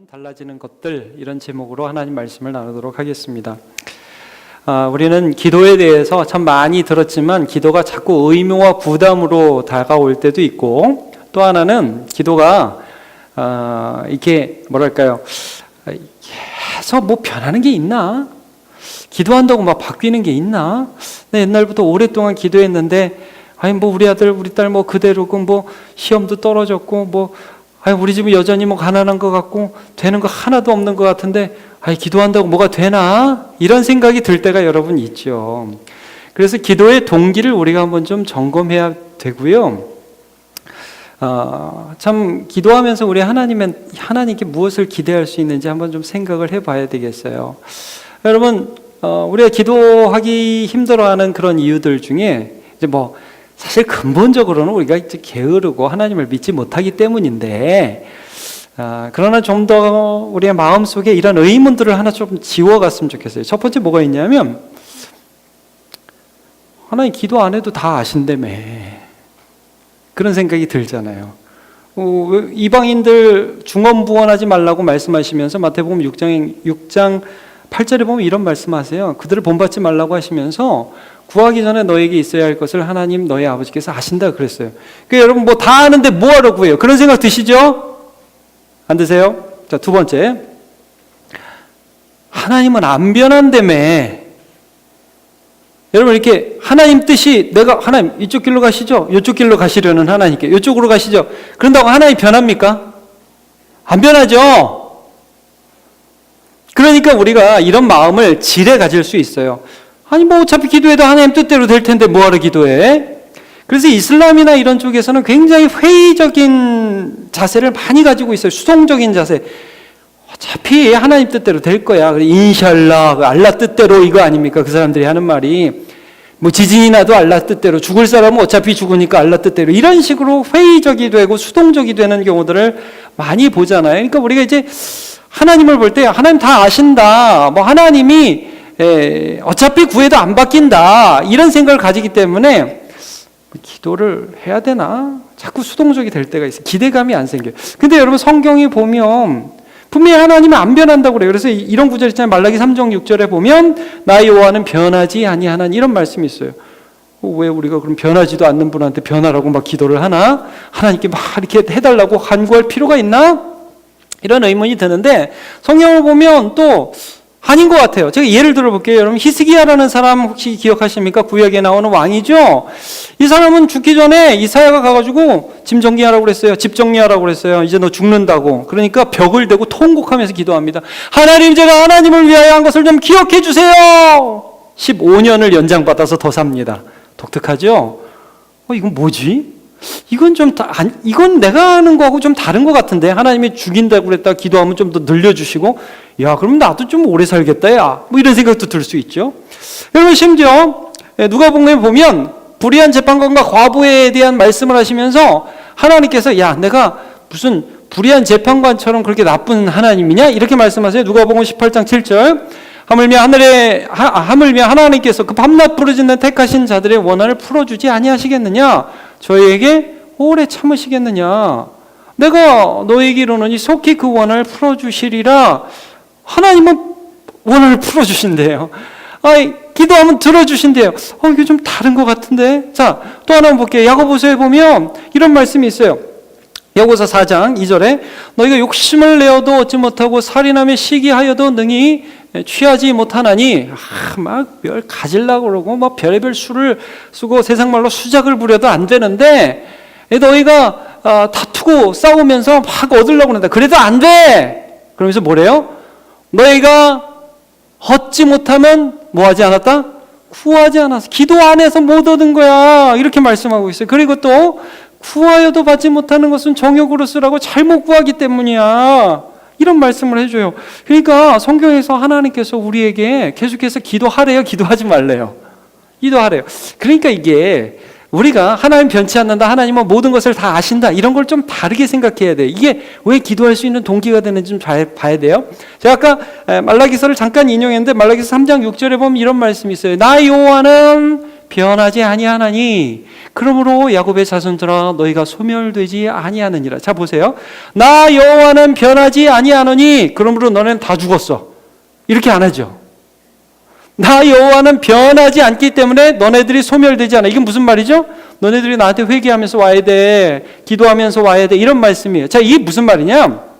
달라지는 것들, 이런 제목으로 하나님 말씀을 나누도록 하겠습니다. 우리는 기도에 대해서 참 많이 들었지만 기도가 자꾸 의무와 부담으로 다가올 때도 있고, 또 하나는 기도가 이렇게 뭐랄까요, 계속 뭐 변하는 게 있나? 기도한다고 막 바뀌는 게 있나? 나 옛날부터 오랫동안 기도했는데 아니 뭐 우리 아들 우리 딸 뭐 그대로고 뭐 시험도 떨어졌고 뭐 아니 우리 집은 여전히 뭐 가난한 것 같고 되는 거 하나도 없는 것 같은데 아니 기도한다고 뭐가 되나? 이런 생각이 들 때가 여러분 있죠. 그래서 기도의 동기를 우리가 한번 좀 점검해야 되고요. 참 기도하면서 우리 하나님께 무엇을 기대할 수 있는지 한번 좀 생각을 해봐야 되겠어요. 여러분 우리가 기도하기 힘들어하는 그런 이유들 중에 이제 뭐 사실 근본적으로는 우리가 이제 게으르고 하나님을 믿지 못하기 때문인데, 그러나 좀 더 우리의 마음속에 이런 의문들을 하나 좀 지워갔으면 좋겠어요. 첫 번째 뭐가 있냐면, 하나님 기도 안 해도 다 아신다며, 그런 생각이 들잖아요. 이방인들 중언부언하지 말라고 말씀하시면서 마태복음 6장 8절에 보면 이런 말씀하세요. 그들을 본받지 말라고 하시면서 구하기 전에 너에게 있어야 할 것을 하나님 너희 아버지께서 아신다 그랬어요. 그러니까 여러분 뭐 다 아는데 뭐하러 구해요? 그런 생각 드시죠? 안 드세요? 자, 두 번째, 하나님은 안 변한다며. 여러분 이렇게 하나님 뜻이 내가 하나님 이쪽 길로 가시죠? 이쪽 길로 가시려는 하나님께 이쪽으로 가시죠? 그런다고 하나님이 변합니까? 안 변하죠? 그러니까 우리가 이런 마음을 지레 가질 수 있어요. 아니 뭐 어차피 기도해도 하나님 뜻대로 될 텐데 뭐하러 기도해? 그래서 이슬람이나 이런 쪽에서는 굉장히 회의적인 자세를 많이 가지고 있어요. 수동적인 자세. 어차피 하나님 뜻대로 될 거야. 인샬라, 알라 뜻대로 이거 아닙니까? 그 사람들이 하는 말이. 뭐 지진이 나도 알라 뜻대로, 죽을 사람은 어차피 죽으니까 알라 뜻대로, 이런 식으로 회의적이 되고 수동적이 되는 경우들을 많이 보잖아요. 그러니까 우리가 이제 하나님을 볼 때 하나님 다 아신다, 뭐 하나님이 어차피 구해도 안 바뀐다, 이런 생각을 가지기 때문에 기도를 해야 되나? 자꾸 수동적이 될 때가 있어요. 기대감이 안 생겨요. 근데 여러분 성경에 보면 분명히 하나님은 안 변한다고 그래요. 그래서 이런 구절 있잖아요. 말라기 3장 6절에 보면 나 여호와는 변하지 아니하나니, 이런 말씀이 있어요. 왜 우리가 그럼 변하지도 않는 분한테 변하라고 막 기도를 하나? 하나님께 막 이렇게 해달라고 간구할 필요가 있나? 이런 의문이 드는데 성경을 보면 또 아닌 것 같아요. 제가 예를 들어볼게요. 여러분 히스기야라는 사람 혹시 기억하십니까? 구약에 나오는 왕이죠. 이 사람은 죽기 전에 이사야가 가가지고 짐 정리하라고 그랬어요. 집 정리하라고 그랬어요. 이제 너 죽는다고. 그러니까 벽을 대고 통곡하면서 기도합니다. 하나님, 제가 하나님을 위하여 한 것을 좀 기억해 주세요. 15년을 연장받아서 더 삽니다. 독특하죠? 이건 뭐지? 이건 이건 내가 하는 거하고 좀 다른 것 같은데, 하나님이 죽인다고 그랬다 기도하면 좀 더 늘려주시고, 야, 그럼 나도 좀 오래 살겠다, 야. 뭐 이런 생각도 들 수 있죠. 여러분, 심지어, 누가복음에 보면, 불의한 재판관과 과부에 대한 말씀을 하시면서, 하나님께서, 야, 내가 무슨 불의한 재판관처럼 그렇게 나쁜 하나님이냐? 이렇게 말씀하세요. 누가복음 18장 7절. 하물며 하나님께서 그 밤낮 부르짖는 택하신 자들의 원한을 풀어주지 아니하시겠느냐? 저희에게 오래 참으시겠느냐? 내가 너에게 이르노니 속히 그 원한을 풀어주시리라. 하나님은 원한을 풀어주신대요. 기도하면 들어주신대요. 이게 좀 다른 것 같은데. 자, 또 하나 볼게요. 야고보서에 보면 이런 말씀이 있어요. 야고보서 4장 2절에 너희가 욕심을 내어도 얻지 못하고 살인하며 시기하여도 능히 취하지 못하나니, 막 별 가지려고 그러고 막 별의별 수를 쓰고 세상 말로 수작을 부려도 안 되는데, 너희가 다투고 싸우면서 막 얻으려고 한다. 그래도 안 돼. 그러면서 뭐래요? 너희가 얻지 못하면 뭐 하지 않았다? 구하지 않았어. 기도 안 해서 못 얻은 거야. 이렇게 말씀하고 있어요. 그리고 또 구하여도 받지 못하는 것은 정욕으로 쓰라고 잘못 구하기 때문이야. 이런 말씀을 해줘요. 그러니까 성경에서 하나님께서 우리에게 계속해서 기도하래요? 기도하지 말래요? 기도하래요. 그러니까 이게 우리가 하나님 변치 않는다, 하나님은 모든 것을 다 아신다, 이런 걸 좀 다르게 생각해야 돼요. 이게 왜 기도할 수 있는 동기가 되는지 좀 잘 봐야 돼요. 제가 아까 말라기서를 잠깐 인용했는데 말라기서 3장 6절에 보면 이런 말씀이 있어요. 나 여호와는 변하지 아니하나니 그러므로 야곱의 자손들아 너희가 소멸되지 아니하느니라. 자 보세요. 나 여호와는 변하지 아니하노니 그러므로 너네는 다 죽었어. 이렇게 안 하죠. 나 여호와는 변하지 않기 때문에 너네들이 소멸되지 않아. 이건 무슨 말이죠? 너네들이 나한테 회개하면서 와야 돼. 기도하면서 와야 돼. 이런 말씀이에요. 자, 이게 무슨 말이냐?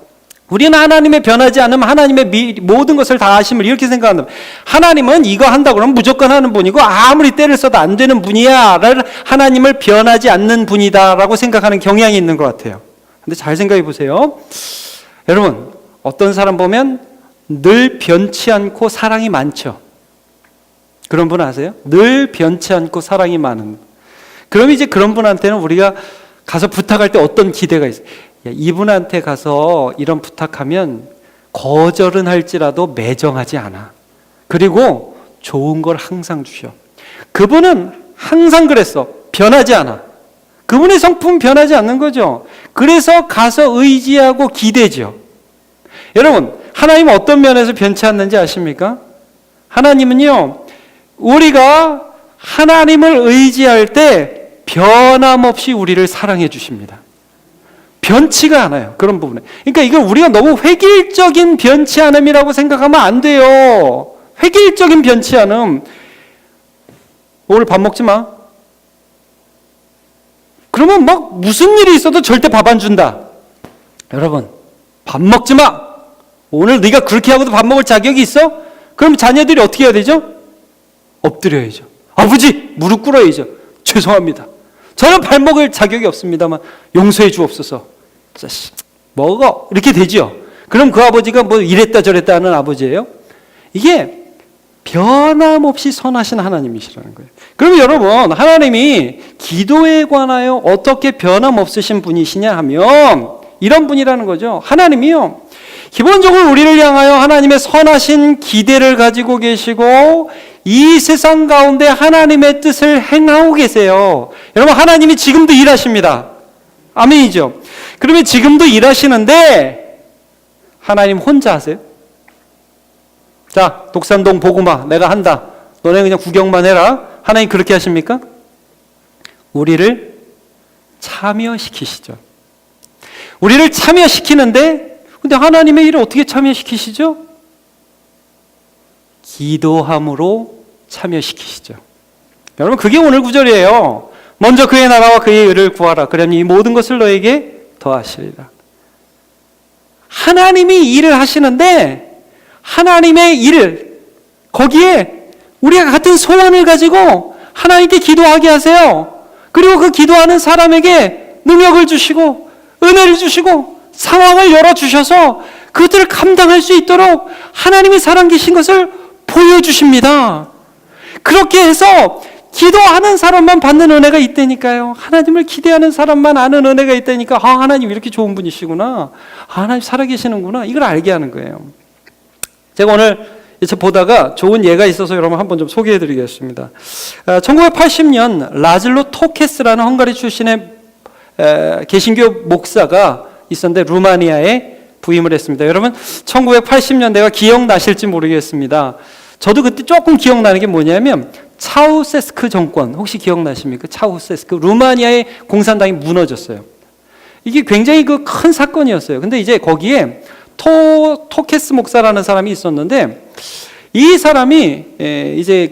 우리는 하나님의 변하지 않으면 하나님의 모든 것을 다 아심을 이렇게 생각한다. 하나님은 이거 한다고 그러면 무조건 하는 분이고 아무리 때를 써도 안 되는 분이야. 하나님을 변하지 않는 분이다라고 생각하는 경향이 있는 것 같아요. 근데 잘 생각해 보세요. 여러분, 어떤 사람 보면 늘 변치 않고 사랑이 많죠. 그런 분 아세요? 늘 변치 않고 사랑이 많은. 그럼 이제 그런 분한테는 우리가 가서 부탁할 때 어떤 기대가 있어요? 이분한테 가서 이런 부탁하면 거절은 할지라도 매정하지 않아. 그리고 좋은 걸 항상 주셔. 그분은 항상 그랬어. 변하지 않아. 그분의 성품은 변하지 않는 거죠. 그래서 가서 의지하고 기대죠. 여러분, 하나님은 어떤 면에서 변치 않는지 아십니까? 하나님은요, 우리가 하나님을 의지할 때 변함없이 우리를 사랑해 주십니다. 변치가 않아요. 그런 부분에. 그러니까 이걸 우리가 너무 획일적인 변치 않음이라고 생각하면 안 돼요. 획일적인 변치 않음. 오늘 밥 먹지 마. 그러면 막 무슨 일이 있어도 절대 밥 안 준다. 여러분, 밥 먹지 마. 오늘 네가 그렇게 하고도 밥 먹을 자격이 있어? 그럼 자녀들이 어떻게 해야 되죠? 엎드려야죠. 아버지, 무릎 꿇어야죠. 죄송합니다. 저는 밥 먹을 자격이 없습니다만 용서해 주옵소서. 자식, 먹어. 이렇게 되죠. 그럼 그 아버지가 뭐 이랬다 저랬다 하는 아버지예요? 이게 변함없이 선하신 하나님이시라는 거예요. 그럼 여러분, 하나님이 기도에 관하여 어떻게 변함없으신 분이시냐 하면 이런 분이라는 거죠. 하나님이요, 기본적으로 우리를 향하여 하나님의 선하신 기대를 가지고 계시고 이 세상 가운데 하나님의 뜻을 행하고 계세요. 여러분, 하나님이 지금도 일하십니다. 아멘이죠. 그러면 지금도 일하시는데 하나님 혼자 하세요? 자, 독산동 보고마 내가 한다. 너네 그냥 구경만 해라. 하나님 그렇게 하십니까? 우리를 참여시키시죠. 우리를 참여시키는데 근데 하나님의 일을 어떻게 참여시키시죠? 기도함으로 참여시키시죠. 여러분, 그게 오늘 구절이에요. 먼저 그의 나라와 그의 의를 구하라. 그러면 이 모든 것을 너에게 더하시리라. 하나님이 일을 하시는데 하나님의 일을 거기에 우리가 같은 소원을 가지고 하나님께 기도하게 하세요. 그리고 그 기도하는 사람에게 능력을 주시고 은혜를 주시고 상황을 열어주셔서 그들을 감당할 수 있도록 하나님이 살아계신 것을 보여주십니다. 그렇게 해서 기도하는 사람만 받는 은혜가 있다니까요. 하나님을 기대하는 사람만 아는 은혜가 있다니까. 아, 하나님 이렇게 좋은 분이시구나. 아, 하나님 살아계시는구나. 이걸 알게 하는 거예요. 제가 오늘 보다가 좋은 예가 있어서 여러분 한번 좀 소개해드리겠습니다. 1980년 라즐로 토케스라는 헝가리 출신의 개신교 목사가 있었는데 루마니아에 부임을 했습니다. 여러분 1980년대가 기억나실지 모르겠습니다. 저도 그때 조금 기억나는 게 뭐냐면 차우세스크 정권, 혹시 기억나십니까? 차우세스크, 루마니아의 공산당이 무너졌어요. 이게 굉장히 큰 사건이었어요. 근데 이제 거기에 토케스 목사라는 사람이 있었는데 이 사람이 이제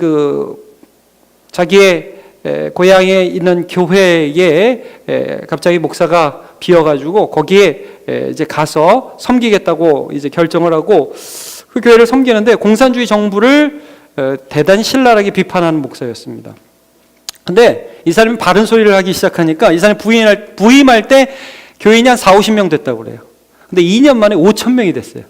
자기의 고향에 있는 교회에 갑자기 목사가 비어가지고 거기에 이제 가서 섬기겠다고 이제 결정을 하고 그 교회를 섬기는데 공산주의 정부를 대단히 신랄하게 비판하는 목사였습니다. 근데 이 사람이 바른 소리를 하기 시작하니까 이 사람이 부임할 때 교인이 한 40-50명 됐다고 그래요. 근데 2년 만에 5,000명이 됐어요.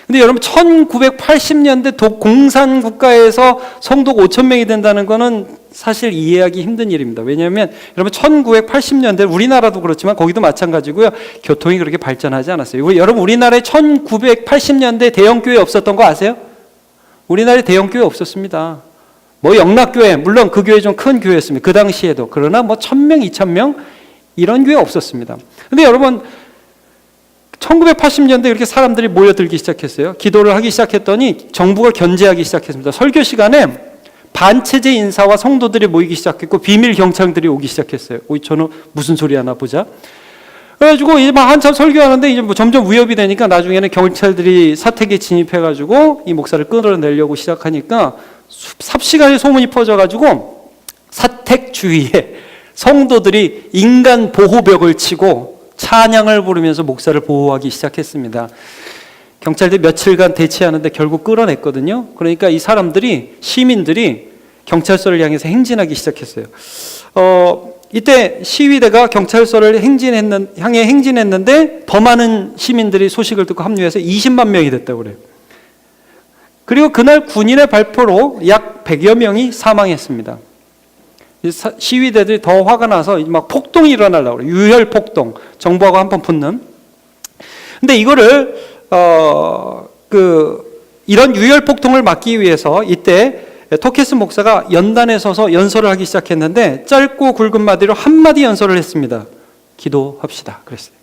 근데 여러분 1980년대 공산 국가에서 성도가 5,000명이 된다는 거는 사실 이해하기 힘든 일입니다. 왜냐하면 여러분 1980년대 우리나라도 그렇지만 거기도 마찬가지고요. 교통이 그렇게 발전하지 않았어요. 여러분 우리나라에 1980년대 대형교회 없었던 거 아세요? 우리나라에 대형교회 없었습니다. 뭐 영락교회, 물론 그 교회 좀 큰 교회였습니다. 그 당시에도. 그러나 뭐 1,000명, 2,000명 이런 교회 없었습니다. 근데 여러분 1980년대 이렇게 사람들이 모여들기 시작했어요. 기도를 하기 시작했더니 정부가 견제하기 시작했습니다. 설교 시간에 반체제 인사와 성도들이 모이기 시작했고 비밀 경찰들이 오기 시작했어요. 저는 무슨 소리 하나 보자. 그래가지고 이제 막 한참 설교하는데 이제 뭐 점점 위협이 되니까 나중에는 경찰들이 사택에 진입해가지고 이 목사를 끌어내려고 시작하니까 삽시간에 소문이 퍼져가지고 사택 주위에 성도들이 인간 보호벽을 치고 찬양을 부르면서 목사를 보호하기 시작했습니다. 경찰들이 며칠간 대치하는데 결국 끌어냈거든요. 그러니까 이 사람들이, 시민들이 경찰서를 향해서 행진하기 시작했어요. 이때 시위대가 경찰서를 향해 행진했는데 더 많은 시민들이 소식을 듣고 합류해서 20만 명이 됐다고 그래요. 그리고 그날 군인의 발표로 약 100여 명이 사망했습니다. 시위대들이 더 화가 나서 막 폭동이 일어나려고 그래요. 유혈 폭동, 정부하고 한판 붙는. 근데 이거를 이런 유혈 폭동을 막기 위해서 이때 토케스 목사가 연단에 서서 연설을 하기 시작했는데 짧고 굵은 마디로 한마디 연설을 했습니다. 기도합시다 그랬어요.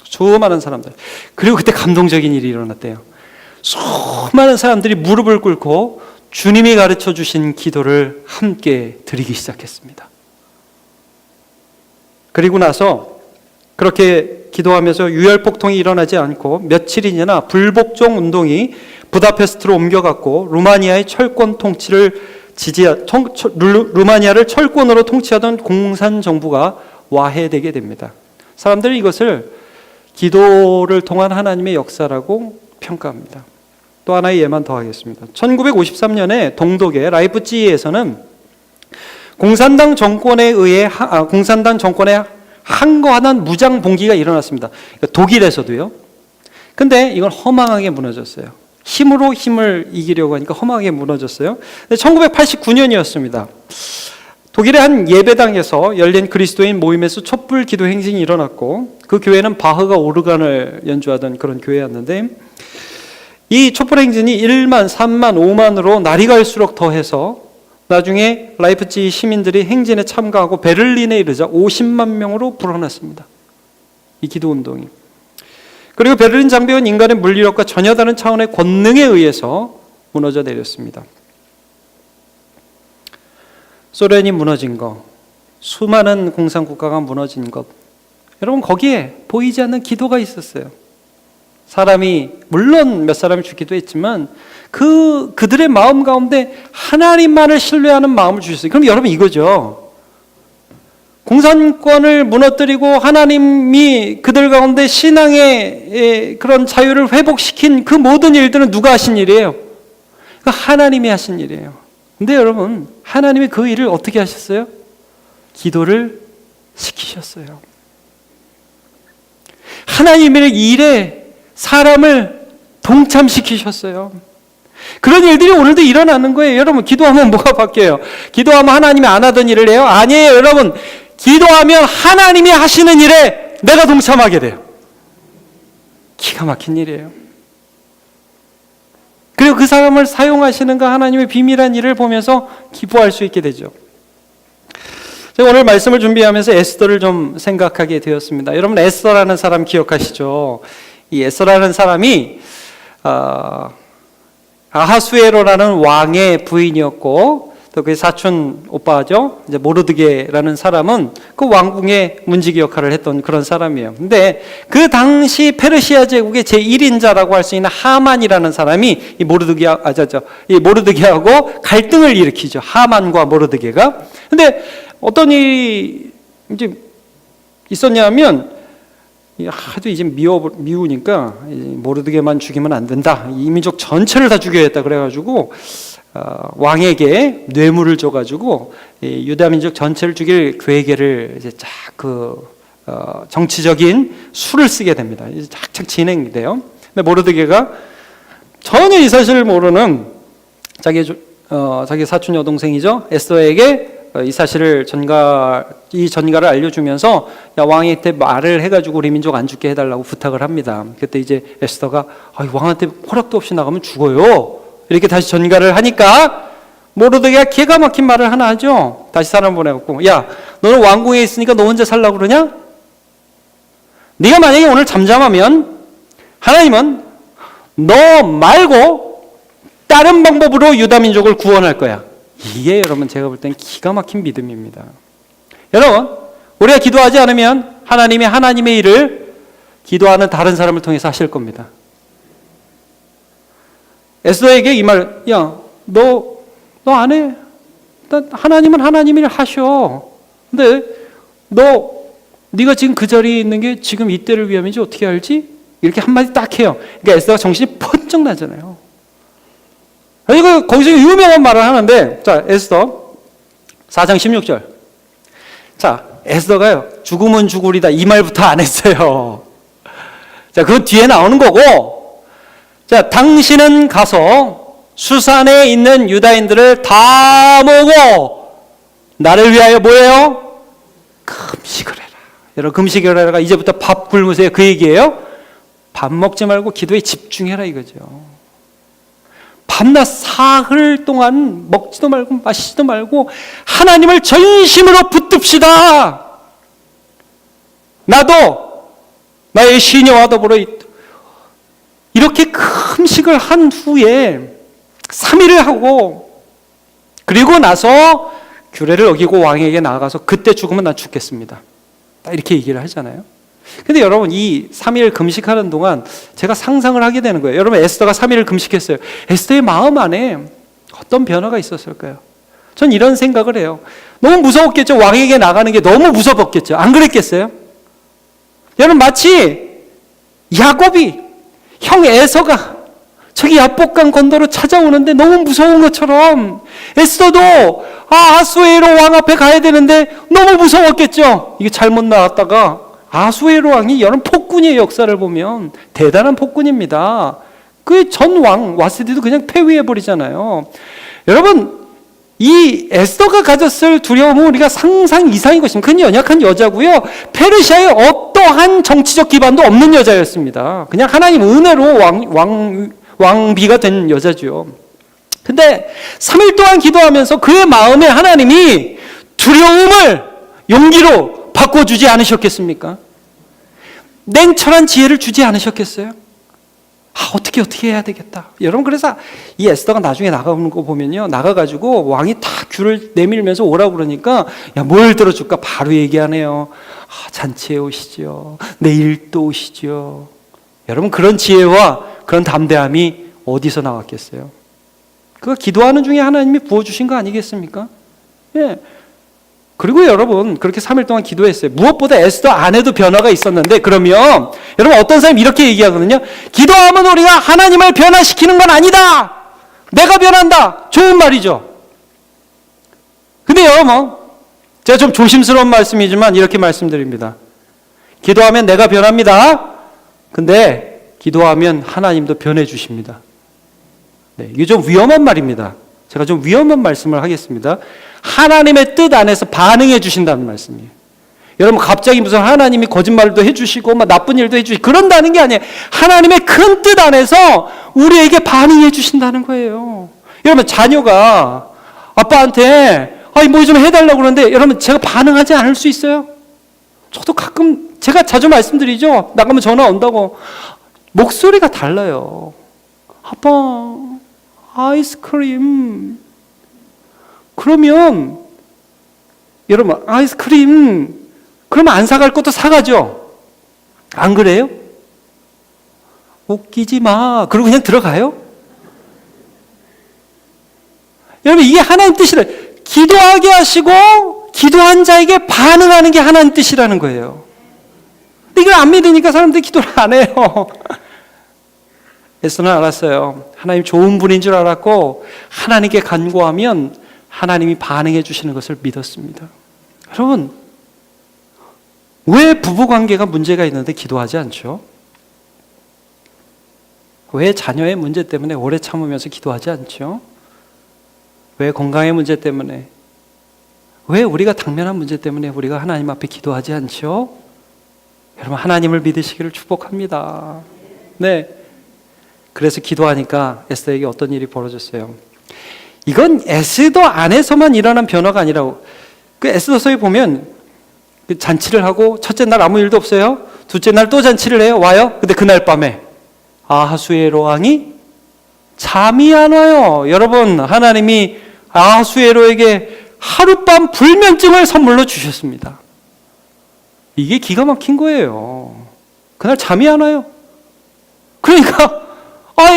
수많은 사람들. 그리고 그때 감동적인 일이 일어났대요. 수많은 사람들이 무릎을 꿇고 주님이 가르쳐 주신 기도를 함께 드리기 시작했습니다. 그리고 나서 그렇게 기도하면서 유혈폭동이 일어나지 않고 며칠이 지나 불복종 운동이 부다페스트로 옮겨갔고 루마니아의 철권 통치를 루마니아를 철권으로 통치하던 공산 정부가 와해되게 됩니다. 사람들은 이것을 기도를 통한 하나님의 역사라고 평가합니다. 또 하나의 예만 더 하겠습니다. 1953년에 동독의 라이프치히에서는 공산당 정권에 항거하는 무장 봉기가 일어났습니다. 독일에서도요. 근데 이건 허망하게 무너졌어요. 힘으로 힘을 이기려고 하니까 허망하게 무너졌어요. 1989년이었습니다. 독일의 한 예배당에서 열린 그리스도인 모임에서 촛불 기도 행진이 일어났고 그 교회는 바흐가 오르간을 연주하던 그런 교회였는데 이 촛불 행진이 1만, 3만, 5만으로 날이 갈수록 더해서 나중에 라이프치히 시민들이 행진에 참가하고 베를린에 이르자 50만 명으로 불어났습니다. 이 기도 운동이. 그리고 베를린 장벽은 인간의 물리력과 전혀 다른 차원의 권능에 의해서 무너져 내렸습니다. 소련이 무너진 것, 수많은 공산국가가 무너진 것, 여러분 거기에 보이지 않는 기도가 있었어요. 사람이 물론 몇 사람이 죽기도 했지만 그들의 마음 가운데 하나님만을 신뢰하는 마음을 주셨어요. 그럼 여러분 이거죠. 공산권을 무너뜨리고 하나님이 그들 가운데 신앙의 그런 자유를 회복시킨 그 모든 일들은 누가 하신 일이에요? 하나님이 하신 일이에요. 근데 여러분 하나님이 그 일을 어떻게 하셨어요? 기도를 시키셨어요. 하나님의 일에 사람을 동참시키셨어요. 그런 일들이 오늘도 일어나는 거예요. 여러분 기도하면 뭐가 바뀌어요? 기도하면 하나님이 안 하던 일을 해요? 아니에요. 여러분 기도하면 하나님이 하시는 일에 내가 동참하게 돼요. 기가 막힌 일이에요. 그리고 그 사람을 사용하시는 그 하나님의 비밀한 일을 보면서 기뻐할 수 있게 되죠. 제가 오늘 말씀을 준비하면서 에스더를 좀 생각하게 되었습니다. 여러분 에스더라는 사람 기억하시죠? 이 에스더라는 사람이 아하수에로라는 왕의 부인이었고 또 그 사촌 오빠죠. 이제 모르드게라는 사람은 그 왕궁의 문지기 역할을 했던 그런 사람이에요. 근데 그 당시 페르시아 제국의 제1인자라고 할 수 있는 하만이라는 사람이 이 모르드게하고 갈등을 일으키죠. 하만과 모르드게가. 근데 어떤 일이 이제 있었냐면 하도 이제 미우니까 모르드게만 죽이면 안 된다. 이 민족 전체를 다 죽여야겠다. 그래가지고 왕에게 뇌물을 줘가지고 유다 민족 전체를 죽일 계획을 이제 정치적인 수를 쓰게 됩니다. 이제 착착 진행이 돼요. 근데 모르드게가 전혀 이 사실을 모르는 자기 사촌 여동생이죠. 에스더에게 이 사실을 전가를 알려주면서 야, 왕한테 말을 해가지고 우리 민족 안 죽게 해달라고 부탁을 합니다. 그때 이제 에스더가 왕한테 허락도 없이 나가면 죽어요. 이렇게 다시 전가를 하니까 모르드게가 기가 막힌 말을 하나 하죠. 다시 사람 보내갖고 야, 너는 왕궁에 있으니까 너 혼자 살라고 그러냐? 네가 만약에 오늘 잠잠하면 하나님은 너 말고 다른 방법으로 유다 민족을 구원할 거야. 이게 여러분 제가 볼 땐 기가 막힌 믿음입니다. 여러분, 우리가 기도하지 않으면 하나님이 하나님의 일을 기도하는 다른 사람을 통해서 하실 겁니다. 에스더에게 이 말, 야, 너 안 해. 하나님은 하나님 일 하셔. 근데 네가 지금 그 자리에 있는 게 지금 이때를 위함인지 어떻게 알지? 이렇게 한마디 딱 해요. 그러니까 에스더가 정신이 번쩍 나잖아요. 그리고 거기서 유명한 말을 하는데, 자, 에스더 4장 16절. 자, 에스더가요, 죽으면 죽으리다 이 말부터 안 했어요. 자, 그건 뒤에 나오는 거고, 자, 당신은 가서 수산에 있는 유다인들을 다 모으고 나를 위하여 뭐예요? 금식을 해라. 여러분, 금식을 해라가 이제부터 밥 굶으세요 그 얘기예요. 밥 먹지 말고 기도에 집중해라 이거죠. 밤낮 사흘 동안 먹지도 말고 마시지도 말고 하나님을 전심으로 붙듭시다. 나도 나의 시녀와 더불어 이렇게 금식을 한 후에 3일을 하고 그리고 나서 규례를 어기고 왕에게 나아가서 그때 죽으면 난 죽겠습니다. 딱 이렇게 얘기를 하잖아요. 근데 여러분, 이 3일 금식하는 동안 제가 상상을 하게 되는 거예요. 여러분, 에스더가 3일을 금식했어요. 에스더의 마음 안에 어떤 변화가 있었을까요? 전 이런 생각을 해요. 너무 무서웠겠죠. 왕에게 나가는 게 너무 무서웠겠죠. 안 그랬겠어요? 여러분, 마치 야곱이 형 에서가 저기 야복강 건너로 찾아오는데 너무 무서운 것처럼 에스더도 아수에로 왕 앞에 가야 되는데 너무 무서웠겠죠. 이게 잘못 나왔다가 아수에로 왕이 여러분 폭군의 역사를 보면 대단한 폭군입니다. 그 전 왕 와스디도 그냥 폐위해버리잖아요. 여러분, 이 에스더가 가졌을 두려움은 우리가 상상 이상인 것입니다. 그는 연약한 여자고요. 페르시아에 어떠한 정치적 기반도 없는 여자였습니다. 그냥 하나님 은혜로 왕비가 된 여자죠. 근데 3일 동안 기도하면서 그의 마음에 하나님이 두려움을 용기로 바꿔주지 않으셨겠습니까? 냉철한 지혜를 주지 않으셨겠어요? 어떻게 해야 되겠다. 여러분, 그래서 이 에스더가 나중에 나가는 거 보면요, 나가가지고 왕이 다 귤을 내밀면서 오라고 그러니까 야, 뭘 들어줄까? 바로 얘기하네요. 잔치에 오시죠. 내일 또 오시죠. 여러분, 그런 지혜와 그런 담대함이 어디서 나왔겠어요? 그거 기도하는 중에 하나님이 부어주신 거 아니겠습니까? 예. 그리고 여러분, 그렇게 3일 동안 기도했어요. 무엇보다 에스더 안에도 변화가 있었는데, 그러면 여러분, 어떤 사람이 이렇게 얘기하거든요. 기도하면 우리가 하나님을 변화시키는 건 아니다. 내가 변한다. 좋은 말이죠. 근데 여러분, 제가 좀 조심스러운 말씀이지만 이렇게 말씀드립니다. 기도하면 내가 변합니다. 근데 기도하면 하나님도 변해 주십니다. 네, 이게 좀 위험한 말입니다. 제가 좀 위험한 말씀을 하겠습니다. 하나님의 뜻 안에서 반응해 주신다는 말씀이에요. 여러분, 갑자기 무슨 하나님이 거짓말도 해주시고 막 나쁜 일도 해주시고 그런다는 게 아니에요. 하나님의 큰 뜻 안에서 우리에게 반응해 주신다는 거예요. 여러분, 자녀가 아빠한테 뭐 좀 해달라고 그러는데 여러분, 제가 반응하지 않을 수 있어요? 저도 가끔, 제가 자주 말씀드리죠. 나가면 전화 온다고. 목소리가 달라요. 아빠, 아이스크림. 그러면 여러분, 아이스크림 그러면 안 사갈 것도 사가죠. 안 그래요? 웃기지 마. 그러고 그냥 들어가요? 여러분, 이게 하나님 뜻이래. 기도하게 하시고 기도한 자에게 반응하는 게 하나님 뜻이라는 거예요. 근데 이걸 안 믿으니까 사람들이 기도를 안 해요. 에스더는 알았어요. 하나님 좋은 분인 줄 알았고 하나님께 간구하면 하나님이 반응해 주시는 것을 믿었습니다. 여러분, 왜 부부관계가 문제가 있는데 기도하지 않죠? 왜 자녀의 문제 때문에 오래 참으면서 기도하지 않죠? 왜 건강의 문제 때문에, 왜 우리가 당면한 문제 때문에 우리가 하나님 앞에 기도하지 않죠? 여러분, 하나님을 믿으시기를 축복합니다. 네. 그래서 기도하니까 에스더에게 어떤 일이 벌어졌어요? 이건 에스더 안에서만 일어난 변화가 아니라고. 그 에스더서에 보면 그 잔치를 하고 첫째 날 아무 일도 없어요. 둘째 날 또 잔치를 해요. 와요. 근데 그날 밤에 아하수에로 왕이 잠이 안 와요. 여러분, 하나님이 아하수에로에게 하룻밤 불면증을 선물로 주셨습니다. 이게 기가 막힌 거예요. 그날 잠이 안 와요. 그러니까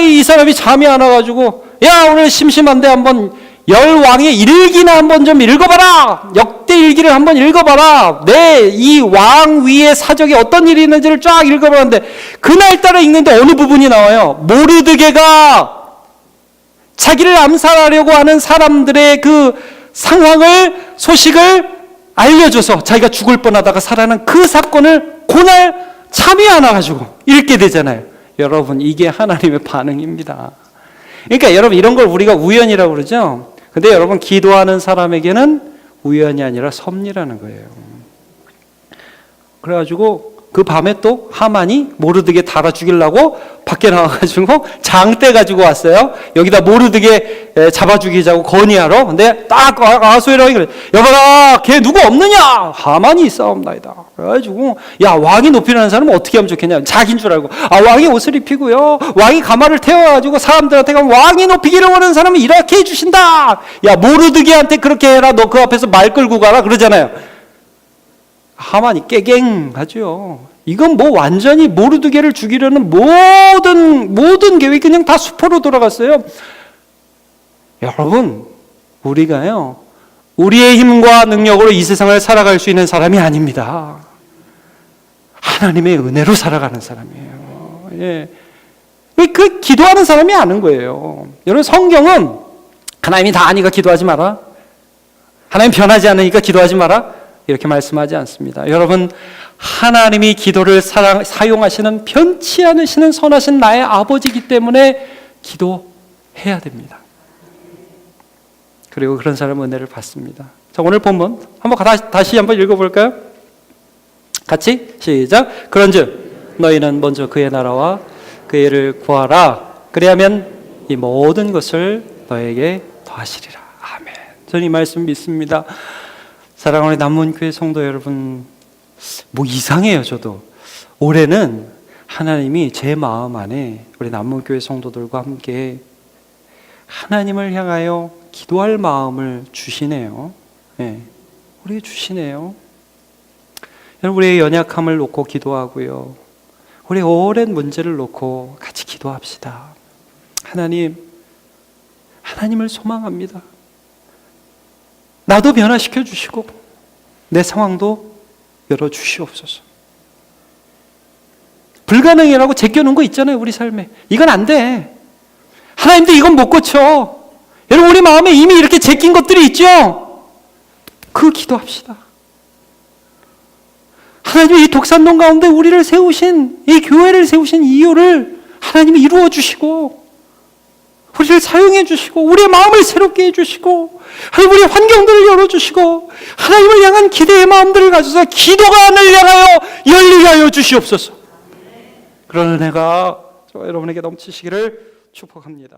이 사람이 잠이 안 와가지고 야, 오늘 심심한데 한번 열왕의 일기나 한번 좀 읽어봐라. 역대 일기를 한번 읽어봐라. 내 이 왕 위의 사적에 어떤 일이 있는지를 쫙 읽어보는데 그날따라 읽는데 어느 부분이 나와요? 모르드게가 자기를 암살하려고 하는 사람들의 그 상황을, 소식을 알려줘서 자기가 죽을 뻔하다가 살아난 그 사건을 그날 잠이 안 와가지고 읽게 되잖아요. 여러분, 이게 하나님의 반응입니다. 그러니까 여러분, 이런 걸 우리가 우연이라고 그러죠. 근데 여러분, 기도하는 사람에게는 우연이 아니라 섭리라는 거예요. 그래가지고 그 밤에 또 하만이 모르드게 달아 죽이려고 밖에 나와가지고 장대 가지고 왔어요. 여기다 모르드게 잡아 죽이자고 건의하러. 근데 딱 아하수에로가 그래, 여봐라, 걔 누구 없느냐? 하만이 있사옵나이다. 그래가지고 야, 왕이 높이라는 사람은 어떻게 하면 좋겠냐? 자기인 줄 알고 왕이 옷을 입히고요, 왕이 가마를 태워가지고 사람들한테 가면 왕이 높이기를 원하는 사람은 이렇게 해주신다. 야, 모르드게한테 그렇게 해라. 너 그 앞에서 말 끌고 가라 그러잖아요. 하만이 깨갱하죠. 이건 뭐 완전히 모르드게를 죽이려는 모든 계획이 그냥 다 수포로 돌아갔어요. 여러분, 우리가요, 우리의 힘과 능력으로 이 세상을 살아갈 수 있는 사람이 아닙니다. 하나님의 은혜로 살아가는 사람이에요. 예. 그 기도하는 사람이 아는 거예요. 여러분, 성경은 하나님이 다 아니까 기도하지 마라, 하나님 변하지 않으니까 기도하지 마라, 이렇게 말씀하지 않습니다. 여러분, 하나님이 기도를 사용하시는 변치 않으시는 선하신 나의 아버지이기 때문에 기도해야 됩니다. 그리고 그런 사람은 은혜를 받습니다. 자, 오늘 본문 한번 다시 한번 읽어볼까요? 같이 시작. 그런즉 너희는 먼저 그의 나라와 그의 일을 구하라. 그리하면 이 모든 것을 너에게 더하시리라. 아멘. 저는 이 말씀 믿습니다. 사랑하는 남문교회 성도 여러분, 뭐 이상해요. 저도 올해는 하나님이 제 마음 안에 우리 남문교회 성도들과 함께 하나님을 향하여 기도할 마음을 주시네요. 네, 우리에게 주시네요. 여러분, 우리의 연약함을 놓고 기도하고요, 우리의 오랜 문제를 놓고 같이 기도합시다. 하나님을 소망합니다. 나도 변화시켜 주시고 내 상황도 열어주시옵소서. 불가능이라고 제껴놓은 거 있잖아요, 우리 삶에. 이건 안 돼. 하나님도 이건 못 고쳐. 여러분, 우리 마음에 이미 이렇게 제낀 것들이 있죠? 그 기도합시다. 하나님이 이 독산동 가운데 우리를 세우신, 이 교회를 세우신 이유를 하나님이 이루어 주시고, 우리를 사용해 주시고, 우리의 마음을 새롭게 해 주시고, 하나님 우리의 환경들을 열어주시고, 하나님을 향한 기대의 마음들을 가져서 기도가 하늘 향하여 열리게 하여 주시옵소서. 그런 은혜가 저와 여러분에게 넘치시기를 축복합니다.